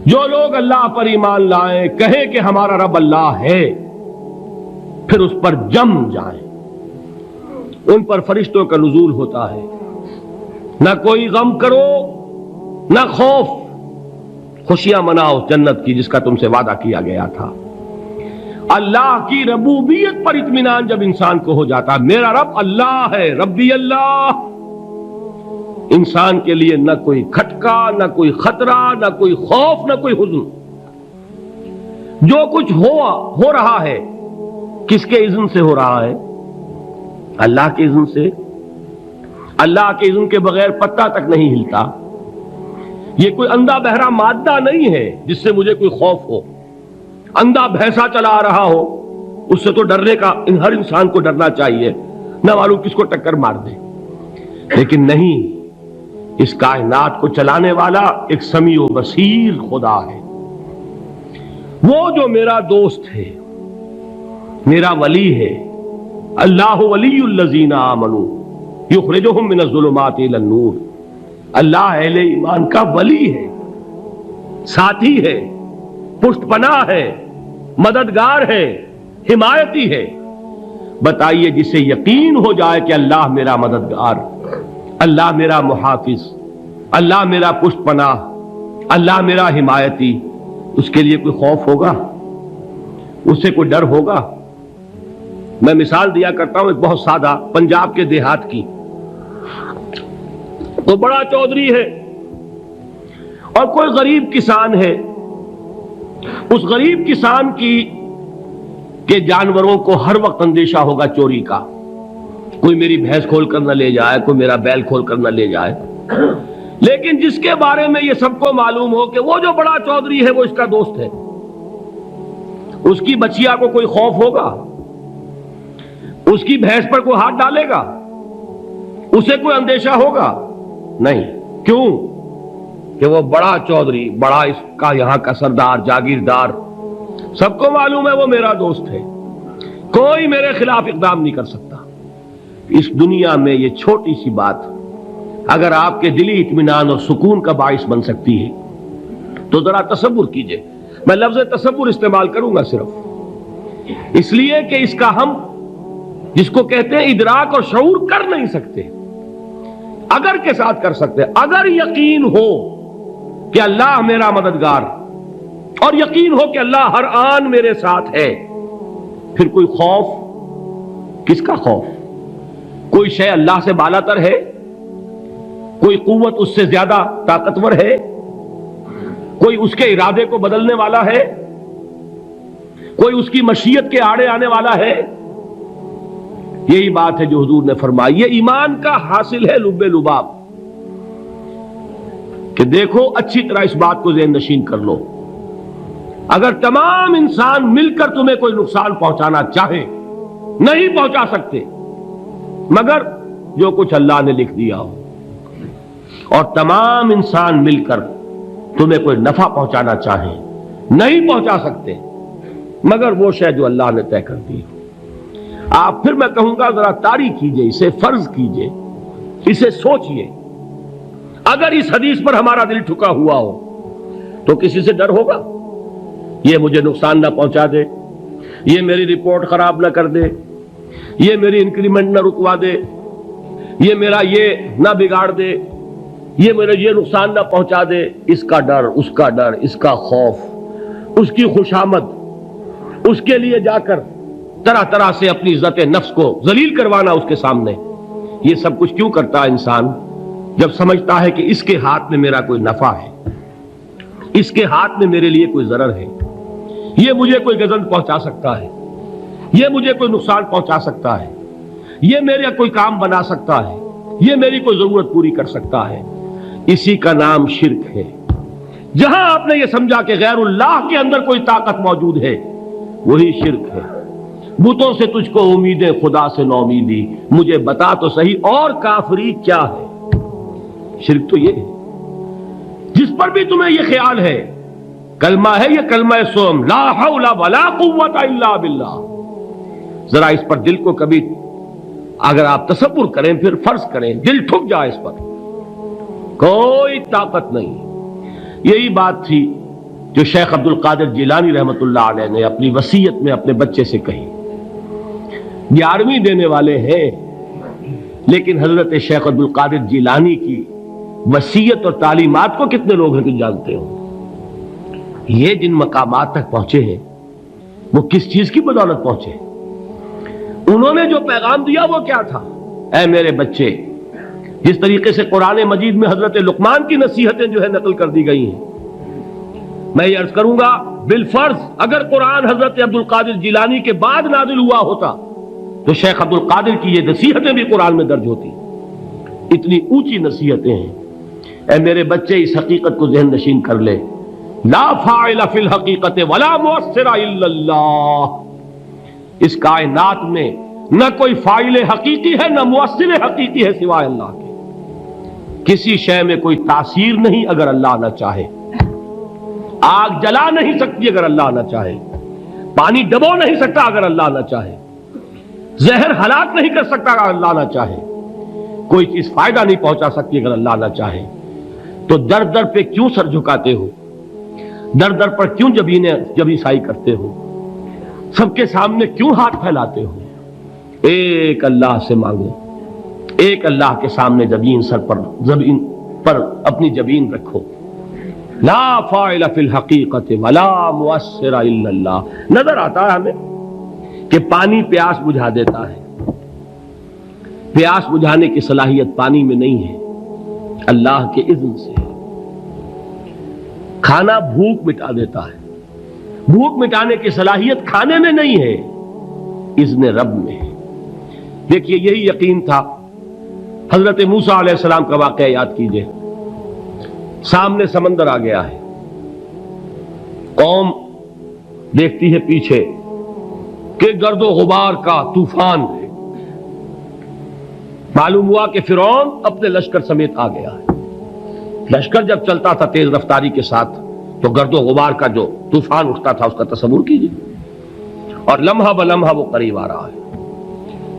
جو لوگ اللہ پر ایمان لائیں، کہیں کہ ہمارا رب اللہ ہے، پھر اس پر جم جائیں، ان پر فرشتوں کا نزول ہوتا ہے، نہ کوئی غم کرو نہ خوف، خوشیاں مناؤ جنت کی جس کا تم سے وعدہ کیا گیا تھا۔ اللہ کی ربوبیت پر اطمینان جب انسان کو ہو جاتا، میرا رب اللہ ہے، ربی اللہ، انسان کے لیے نہ کوئی کھٹکا، نہ کوئی خطرہ، نہ کوئی خوف، نہ کوئی حزن۔ جو کچھ ہو رہا ہے کس کے اذن سے ہو رہا ہے؟ اللہ کے اذن سے۔ اللہ کے اذن کے بغیر پتہ تک نہیں ہلتا۔ یہ کوئی اندھا بہرا مادہ نہیں ہے جس سے مجھے کوئی خوف ہو۔ اندھا بھینسا چلا آ رہا ہو اس سے تو ڈرنے کا ہر انسان کو ڈرنا چاہیے، نہ معلوم کس کو ٹکر مار دے، لیکن نہیں، اس کائنات کو چلانے والا ایک سمیع و بصیر خدا ہے، وہ جو میرا دوست ہے، میرا ولی ہے۔ اللہ ولی الذین آمنوا یخرجہم من الظلمات الی النور۔ اللہ اہل ایمان کا ولی ہے، ساتھی ہے، پشت پناہ ہے، مددگار ہے، حمایتی ہے۔ بتائیے جسے یقین ہو جائے کہ اللہ میرا مددگار، اللہ میرا محافظ، اللہ میرا پشت پناہ، اللہ میرا حمایتی، اس کے لیے کوئی خوف ہوگا؟ اس سے کوئی ڈر ہوگا؟ میں مثال دیا کرتا ہوں ایک بہت سادہ، پنجاب کے دیہات کی۔ تو بڑا چودھری ہے اور کوئی غریب کسان ہے، اس غریب کسان کے جانوروں کو ہر وقت اندیشہ ہوگا چوری کا، کوئی میری بھینس کھول کر نہ لے جائے، کوئی میرا بیل کھول کر نہ لے جائے۔ لیکن جس کے بارے میں یہ سب کو معلوم ہو کہ وہ جو بڑا چودھری ہے وہ اس کا دوست ہے، اس کی بچیا کو کوئی خوف ہوگا؟ اس کی بھینس پر کوئی ہاتھ ڈالے گا؟ اسے کوئی اندیشہ ہوگا؟ نہیں۔ کیوں؟ کہ وہ بڑا چودھری، بڑا اس کا یہاں کا سردار، جاگیردار، سب کو معلوم ہے وہ میرا دوست ہے، کوئی میرے خلاف اقدام نہیں کر سکتا۔ اس دنیا میں یہ چھوٹی سی بات اگر آپ کے دلی اطمینان اور سکون کا باعث بن سکتی ہے تو ذرا تصور کیجئے۔ میں لفظ تصور استعمال کروں گا صرف اس لیے کہ اس کا ہم جس کو کہتے ہیں ادراک اور شعور کر نہیں سکتے، اگر کے ساتھ کر سکتے۔ اگر یقین ہو کہ اللہ میرا مددگار اور یقین ہو کہ اللہ ہر آن میرے ساتھ ہے، پھر کوئی خوف، کس کا خوف؟ کوئی شے اللہ سے بالا تر ہے؟ کوئی قوت اس سے زیادہ طاقتور ہے؟ کوئی اس کے ارادے کو بدلنے والا ہے؟ کوئی اس کی مشیت کے آڑے آنے والا ہے؟ یہی بات ہے جو حضور نے فرمائی، یہ ایمان کا حاصل ہے لب لباب، کہ دیکھو اچھی طرح اس بات کو ذہن نشین کر لو، اگر تمام انسان مل کر تمہیں کوئی نقصان پہنچانا چاہے نہیں پہنچا سکتے، مگر جو کچھ اللہ نے لکھ دیا ہو، اور تمام انسان مل کر تمہیں کوئی نفع پہنچانا چاہیں نہیں پہنچا سکتے، مگر وہ شے جو اللہ نے طے کر دی ہو۔ آپ پھر میں کہوں گا ذرا طاری کیجئے، اسے فرض کیجئے، اسے سوچئے، اگر اس حدیث پر ہمارا دل ٹھکا ہوا ہو تو کسی سے ڈر ہوگا؟ یہ مجھے نقصان نہ پہنچا دے، یہ میری رپورٹ خراب نہ کر دے، یہ میری انکریمنٹ نہ رکوا دے، یہ میرا یہ نہ بگاڑ دے، یہ میرا یہ نقصان نہ پہنچا دے۔ اس کا ڈر، اس کا ڈر، اس کا خوف، اس کی خوشامد، اس کے لیے جا کر طرح طرح سے اپنی عزت نفس کو ذلیل کروانا اس کے سامنے، یہ سب کچھ کیوں کرتا ہے انسان؟ جب سمجھتا ہے کہ اس کے ہاتھ میں میرا کوئی نفع ہے، اس کے ہاتھ میں میرے لیے کوئی ضرر ہے، یہ مجھے کوئی گزن پہنچا سکتا ہے، یہ مجھے کوئی نقصان پہنچا سکتا ہے، یہ میرا کوئی کام بنا سکتا ہے، یہ میری کوئی ضرورت پوری کر سکتا ہے، اسی کا نام شرک ہے۔ جہاں آپ نے یہ سمجھا کہ غیر اللہ کے اندر کوئی طاقت موجود ہے، وہی شرک ہے۔ بتوں سے تجھ کو امیدیں، خدا سے نو امیدی، مجھے بتا تو صحیح اور کافری کیا ہے؟ شرک تو یہ ہے۔ جس پر بھی تمہیں یہ خیال ہے، کلمہ ہے یہ کلمہ سوم، لا حول ولا قوت الا باللہ، ذرا اس پر دل کو کبھی اگر آپ تصور کریں، پھر فرض کریں، دل ٹھک جائے اس پر، کوئی طاقت نہیں۔ یہی بات تھی جو شیخ عبد القادر جیلانی رحمۃ اللہ علیہ نے اپنی وصیت میں اپنے بچے سے کہی. 11ویں دینے والے ہیں، لیکن حضرت شیخ عبد القادر جیلانی کی وصیت اور تعلیمات کو کتنے لوگ ہیں کہ جانتے ہو؟ یہ جن مقامات تک پہنچے ہیں وہ کس چیز کی بدولت پہنچے؟ انہوں نے جو پیغام دیا وہ کیا تھا؟ اے میرے بچے، جس طریقے سے قرآن مجید میں حضرت لقمان کی نصیحتیں جو ہے نقل کر دی گئی ہیں، میں یہ عرض کروں گا بالفرض اگر قرآن حضرت عبد القادر جیلانی کے بعد نازل ہوا ہوتا تو شیخ عبد القادر کی یہ نصیحتیں بھی قرآن میں درج ہوتی. اتنی اونچی نصیحتیں ہیں. اے میرے بچے، اس حقیقت کو ذہن نشین کر لے، لا فاعل فی الحقیقت ولا مؤثر الا اللہ. اس کائنات میں نہ کوئی فاعل حقیقی ہے نہ مؤثر حقیقی ہے سوائے اللہ کے. کسی شے میں کوئی تاثیر نہیں اگر اللہ نہ چاہے. آگ جلا نہیں سکتی اگر اللہ نہ چاہے. پانی ڈبو نہیں سکتا اگر اللہ نہ چاہے. زہر ہلاک نہیں کر سکتا اگر اللہ نہ چاہے. کوئی چیز فائدہ نہیں پہنچا سکتی اگر اللہ نہ چاہے. تو در در پہ کیوں سر جھکاتے ہو؟ در در پر کیوں جبیں سائی کرتے ہو؟ سب کے سامنے کیوں ہاتھ پھیلاتے ہو؟ ایک اللہ سے مانگو، ایک اللہ کے سامنے زمین پر اپنی جبین رکھو. لا فاعل فی الحقیقت ولا مؤثر الا اللہ. نظر آتا ہے ہمیں کہ پانی پیاس بجھا دیتا ہے. پیاس بجھانے کی صلاحیت پانی میں نہیں ہے، اللہ کے اذن سے. کھانا بھوک مٹا دیتا ہے، بھوک مٹانے کی صلاحیت کھانے میں نہیں ہے، اذن رب میں ہے. دیکھیے یہی یقین تھا. حضرت موسیٰ علیہ السلام کا واقعہ یاد کیجئے. سامنے سمندر آ گیا ہے، قوم دیکھتی ہے پیچھے کہ گرد و غبار کا طوفان ہے. معلوم ہوا کہ فرعون اپنے لشکر سمیت آ گیا ہے. لشکر جب چلتا تھا تیز رفتاری کے ساتھ تو گرد و غبار کا جو طوفان اٹھتا تھا اس کا تصور کیجیے. اور لمحہ بلمحہ وہ قریب آ رہا ہے.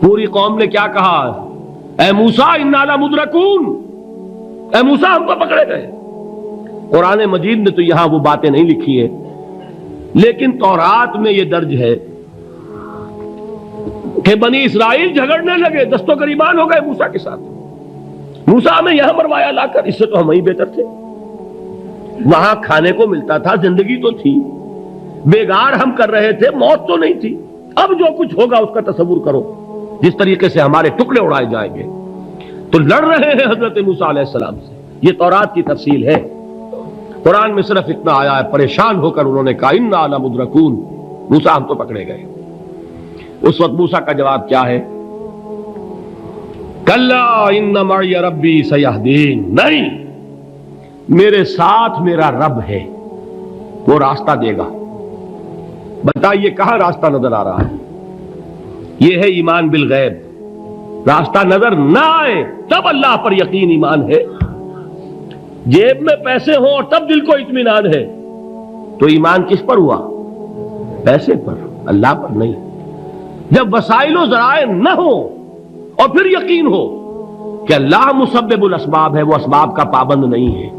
پوری قوم نے کیا کہا؟ اے موسیٰ انا لمدرکون، اے موسیٰ ہم کو پکڑے گئے. قرآن مجید نے تو یہاں وہ باتیں نہیں لکھی ہیں، لیکن تورات میں یہ درج ہے کہ بنی اسرائیل جھگڑنے لگے، دست و گریبان ہو گئے موسیٰ کے ساتھ. موسیٰ ہمیں یہاں مروایا لا کر، اس سے تو ہم ہی بہتر تھے. وہاں کھانے کو ملتا تھا، زندگی تو تھی، بیگار ہم کر رہے تھے، موت تو نہیں تھی. اب جو کچھ ہوگا اس کا تصور کرو، جس طریقے سے ہمارے ٹکڑے اڑائے جائیں گے. تو لڑ رہے ہیں حضرت موسیٰ علیہ السلام سے. یہ تورات کی تفصیل ہے. قرآن میں صرف اتنا آیا ہے، پریشان ہو کر انہوں نے کہا انا لمدرکون، موسیٰ ہم تو پکڑے گئے. اس وقت موسیٰ کا جواب کیا ہے؟ کلا ان معی ربی سیہدین. نہیں، میرے ساتھ میرا رب ہے، وہ راستہ دے گا. بتائیے کہاں راستہ نظر آ رہا ہے؟ یہ ہے ایمان بالغیب. راستہ نظر نہ آئے تب اللہ پر یقین ایمان ہے. جیب میں پیسے ہوں اور تب دل کو اطمینان ہے تو ایمان کس پر ہوا؟ پیسے پر، اللہ پر نہیں. جب وسائل و ذرائع نہ ہو اور پھر یقین ہو کہ اللہ مسبب الاسباب ہے، وہ اسباب کا پابند نہیں ہے،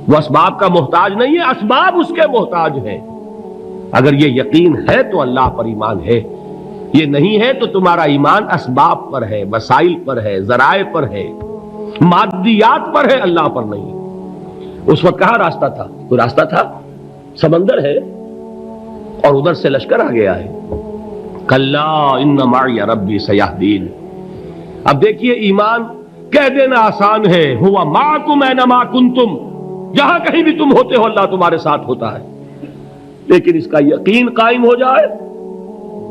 وہ اسباب کا محتاج نہیں ہے، اسباب اس کے محتاج ہے. اگر یہ یقین ہے تو اللہ پر ایمان ہے. یہ نہیں ہے تو تمہارا ایمان اسباب پر ہے، وسائل پر ہے، ذرائع پر ہے، مادیات پر ہے، اللہ پر نہیں. اس وقت کہاں راستہ تھا؟ کوئی راستہ تھا؟ سمندر ہے اور ادھر سے لشکر آ گیا ہے. کلا ان معی ربی سیہدین. اب دیکھیے ایمان کہہ دینا آسان ہے، ہوا معکم اینما کنتم، جہاں کہیں بھی تم ہوتے ہو اللہ تمہارے ساتھ ہوتا ہے. لیکن اس کا یقین قائم ہو جائے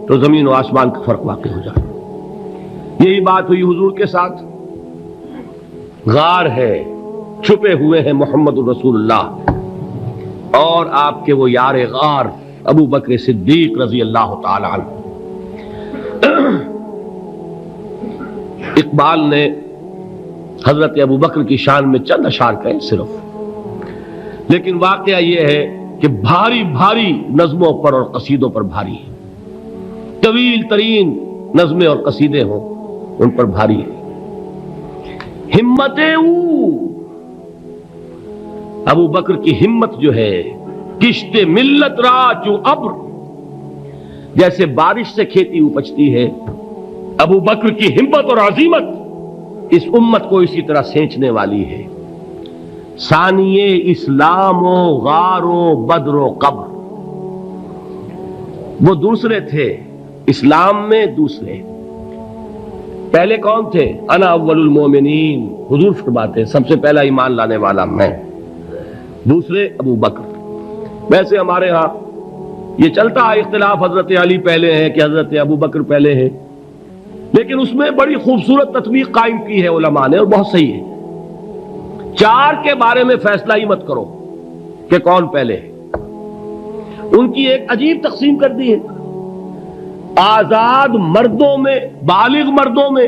تو زمین و آسمان کا فرق واقع ہو جائے. یہی بات ہوئی حضور کے ساتھ. غار ہے، چھپے ہوئے ہیں محمد الرسول اللہ اور آپ کے وہ یار غار ابو بکر صدیق رضی اللہ تعالی عنہ. اقبال نے حضرت ابو بکر کی شان میں چند اشعار کہے صرف، لیکن واقعہ یہ ہے کہ بھاری بھاری نظموں پر اور قصیدوں پر بھاری ہے. طویل ترین نظمیں اور قصیدے ہوں ان پر بھاری ہے. ہمت ابو بکر کی ہمت جو ہے کشت ملت را چو ابر، جیسے بارش سے کھیتی اپجتی ہے، ابو بکر کی ہمت اور عزیمت اس امت کو اسی طرح سینچنے والی ہے۔ ثانیے اسلام و غار و بدر و قبر، وہ دوسرے تھے اسلام میں، دوسرے پہلے کون تھے؟ انا اول المومنین، حضور فرماتے ہیں سب سے پہلا ایمان لانے والا میں، دوسرے ابو بکر۔ ویسے ہمارے ہاں یہ چلتا ہے اختلاف، حضرت علی پہلے ہیں کہ حضرت ابو بکر پہلے ہیں، لیکن اس میں بڑی خوبصورت تطبیق قائم کی ہے علماء نے، اور بہت صحیح ہے۔ چار کے بارے میں فیصلہ ہی مت کرو کہ کون پہلے ہے، ان کی ایک عجیب تقسیم کر دی ہے۔ آزاد مردوں میں، بالغ مردوں میں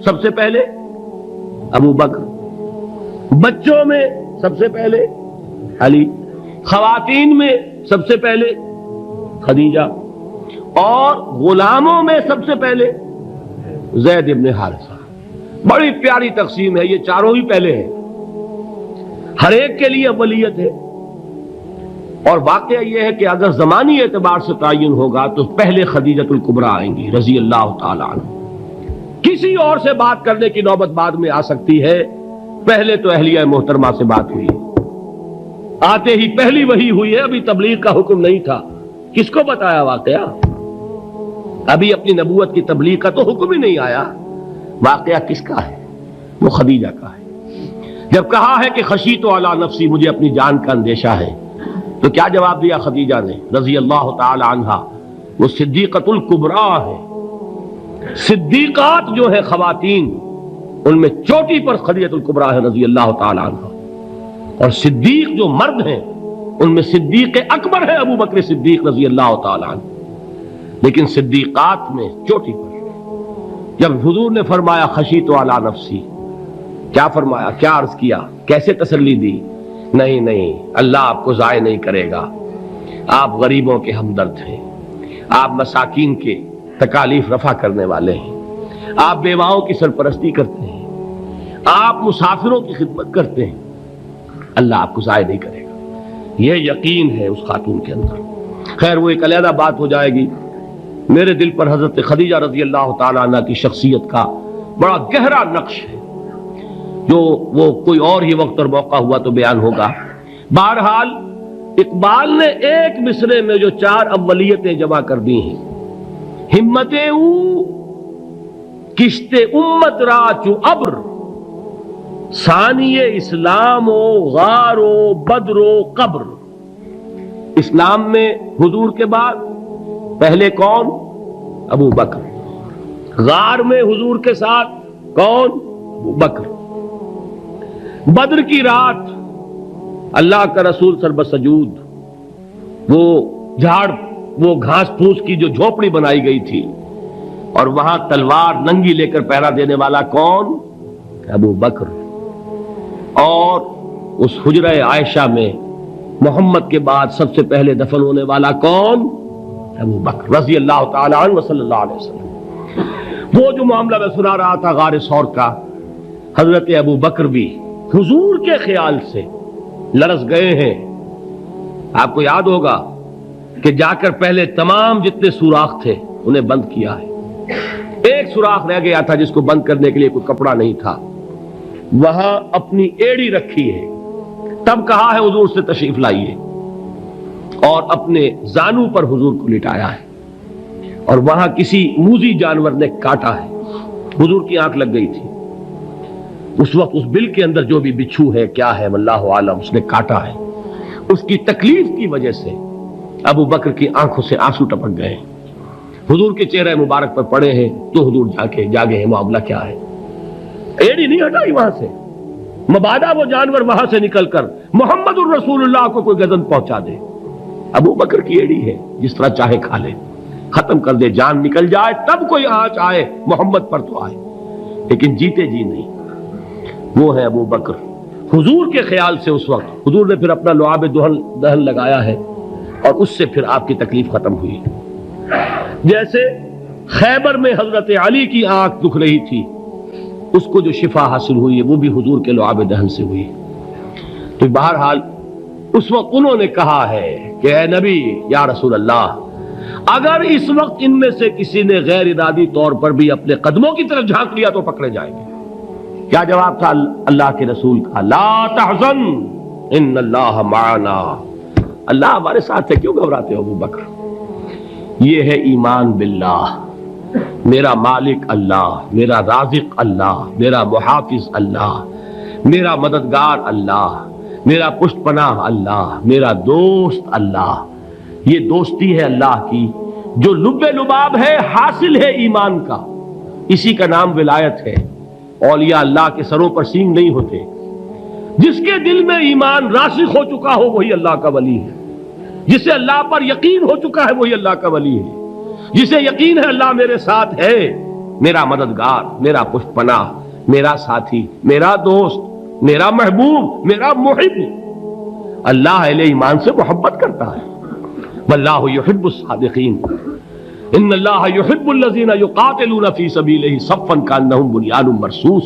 سب سے پہلے ابو بکر، بچوں میں سب سے پہلے علی، خواتین میں سب سے پہلے خدیجہ، اور غلاموں میں سب سے پہلے زید ابن حارثہ۔ بڑی پیاری تقسیم ہے، یہ چاروں ہی پہلے ہیں، ہر ایک کے لیے اولیت ہے۔ اور واقعہ یہ ہے کہ اگر زمانی اعتبار سے تعین ہوگا تو پہلے خدیجۃ الکبریٰ آئیں گی رضی اللہ تعالی عنہ، کسی اور سے بات کرنے کی نوبت بعد میں آ سکتی ہے، پہلے تو اہلیہ محترمہ سے بات ہوئی، آتے ہی پہلی وحی ہوئی ہے، ابھی تبلیغ کا حکم نہیں تھا۔ کس کو بتایا واقعہ؟ ابھی اپنی نبوت کی تبلیغ کا تو حکم ہی نہیں آیا۔ واقعہ کس کا ہے؟ وہ خدیجہ کا ہے۔ جب کہا ہے کہ خشیت علی نفسی، مجھے اپنی جان کا اندیشہ ہے، تو کیا جواب دیا خدیجہ نے رضی اللہ تعالی عنہا؟ وہ صدیقۃ الکبریٰ ہے۔ صدیقات جو ہے خواتین، ان میں چوٹی پر خدیجۃ الکبریٰ ہے رضی اللہ تعالی عنہا، اور صدیق جو مرد ہیں ان میں صدیق اکبر ہے ابو بکر صدیق رضی اللہ تعالی عنہ، لیکن صدیقات میں چوٹی پر۔ جب حضور نے فرمایا خشیت علی نفسی، کیا فرمایا؟ کیا عرض کیا؟ کیسے تسلی دی؟ نہیں نہیں، اللہ آپ کو ضائع نہیں کرے گا، آپ غریبوں کے ہمدرد ہیں، آپ مساکین کے تکالیف رفع کرنے والے ہیں، آپ بیواؤں کی سرپرستی کرتے ہیں، آپ مسافروں کی خدمت کرتے ہیں، اللہ آپ کو ضائع نہیں کرے گا۔ یہ یقین ہے اس خاتون کے اندر۔ خیر وہ ایک علیحدہ بات ہو جائے گی۔ میرے دل پر حضرت خدیجہ رضی اللہ تعالی عنہ کی شخصیت کا بڑا گہرا نقش ہے، جو وہ کوئی اور ہی وقت اور موقع ہوا تو بیان ہوگا۔ بہرحال اقبال نے ایک مصرے میں جو چار اولیتیں جمع کر دی ہیں، ہمتیں او کشت امت را چو ابر، ثانی اسلام و غار و بدر و قبر۔ اسلام میں حضور کے بعد پہلے کون؟ ابو بکر۔ غار میں حضور کے ساتھ کون؟ ابو بکر۔ بدر کی رات اللہ کا رسول سربسجود، وہ جھاڑ، وہ گھاس پھوس کی جو جھوپڑی بنائی گئی تھی، اور وہاں تلوار ننگی لے کر پہرا دینے والا کون؟ ابو بکر۔ اور اس حجرہ عائشہ میں محمد کے بعد سب سے پہلے دفن ہونے والا کون؟ ابو بکر رضی اللہ تعالی عنہ وصلی اللہ علیہ وسلم۔ وہ جو معاملہ میں سنا رہا تھا غار ثور کا، حضرت ابو بکر بھی حضور کے خیال سے لرز گئے ہیں۔ آپ کو یاد ہوگا کہ جا کر پہلے تمام جتنے سوراخ تھے انہیں بند کیا ہے، ایک سوراخ رہ گیا تھا جس کو بند کرنے کے لیے کوئی کپڑا نہیں تھا، وہاں اپنی ایڑی رکھی ہے، تب کہا ہے حضور سے تشریف لائیے، اور اپنے زانو پر حضور کو لٹایا ہے، اور وہاں کسی موذی جانور نے کاٹا ہے، حضور کی آنکھ لگ گئی تھی، اس وقت اس بل کے اندر جو بھی بچھو ہے کیا ہے واللہ عالم، اس نے کاٹا ہے، اس کی تکلیف کی وجہ سے ابو بکر کی آنکھوں سے آنسو ٹپک گئے، حضور کے چہرے مبارک پر پڑے ہیں، تو حضور جاگے ہیں، معاملہ کیا ہے؟ ایڑی نہیں ہٹائی وہاں سے، مبادا وہ جانور وہاں سے نکل کر محمد الرسول اللہ کو کوئی گزن پہنچا دے، ابو بکر کی ایڑی ہے، جس طرح چاہے کھا لے، ختم کر دے، جان نکل جائے تب کوئی آنچ آئے محمد پر تو آئے، لیکن جیتے جی نہیں۔ وہ ہے ابو بکر حضور کے خیال سے۔ اس وقت حضور نے پھر اپنا لعاب دہن لگایا ہے، اور اس سے پھر آپ کی تکلیف ختم ہوئی۔ جیسے خیبر میں حضرت علی کی آنکھ دکھ رہی تھی، اس کو جو شفا حاصل ہوئی ہے وہ بھی حضور کے لعاب دہن سے ہوئی۔ تو بہرحال اس وقت انہوں نے کہا ہے کہ اے نبی یا رسول اللہ، اگر اس وقت ان میں سے کسی نے غیر ارادی طور پر بھی اپنے قدموں کی طرف جھانک لیا تو پکڑے جائیں گے۔ کیا جواب تھا اللہ کے رسول کا؟ لا تحزن ان اللہ معنا، اللہ ہمارے ساتھ ہے، کیوں گھبراتے ہو ابو بکر؟ یہ ہے ایمان باللہ، میرا مالک اللہ، میرا رازق اللہ، میرا محافظ اللہ، میرا مددگار اللہ، میرا پشت پناہ اللہ، میرا دوست اللہ۔ یہ دوستی ہے اللہ کی جو لب لباب ہے، حاصل ہے ایمان کا، اسی کا نام ولایت ہے۔ اولیاء اللہ کے سروں پر سینگ نہیں ہوتے، جس کے دل میں ایمان راسخ ہو چکا ہو وہی اللہ کا ولی ہے، جسے اللہ پر یقین ہو چکا ہے وہی اللہ کا ولی ہے، جسے یقین ہے اللہ میرے ساتھ ہے، میرا مددگار، میرا پشت پناہ، میرا ساتھی، میرا دوست، میرا محبوب، میرا محب۔ اللہ اہل ایمان سے محبت کرتا ہے۔ واللہ یحب الصادقین، ان اللہ یحب الذین یقاتلون فی سبیلہ صفا کانہم بنیان مرصوص۔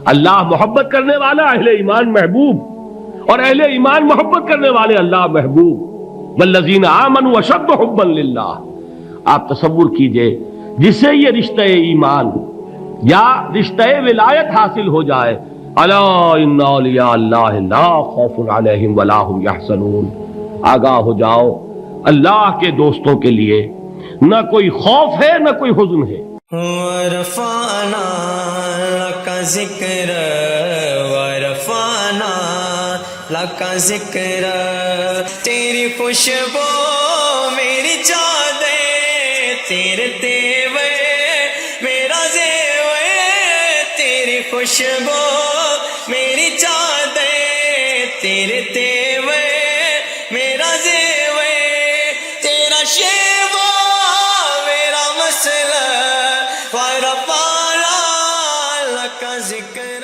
اللہ محبت کرنے والا، اہل ایمان محبوب، اور اہل ایمان محبت کرنے والے اللہ محبوب۔ والذین آمنوا اشد حبا للہ۔ آپ تصور کیجئے جسے یہ رشتہ ایمان یا رشتہ ولایت حاصل ہو جائے، الا ان اولیاء اللہ لا خوف علیہم ولا هم یحزنون، آگاہ ہو جاؤ، اللہ کے دوستوں کے لیے نہ کوئی خوف ہے نہ کوئی حزن ہے۔ ورفعنا لک ذکر ورفعنا لک ذکر، تیری خوشبو میری چادر، تیرے تیور میرا زیور، تیری خوشبو میری چادر، تیرے تیور میرا زیور، تیرا شیوا میرا مسئلہ، ورفعنا لک ذکر۔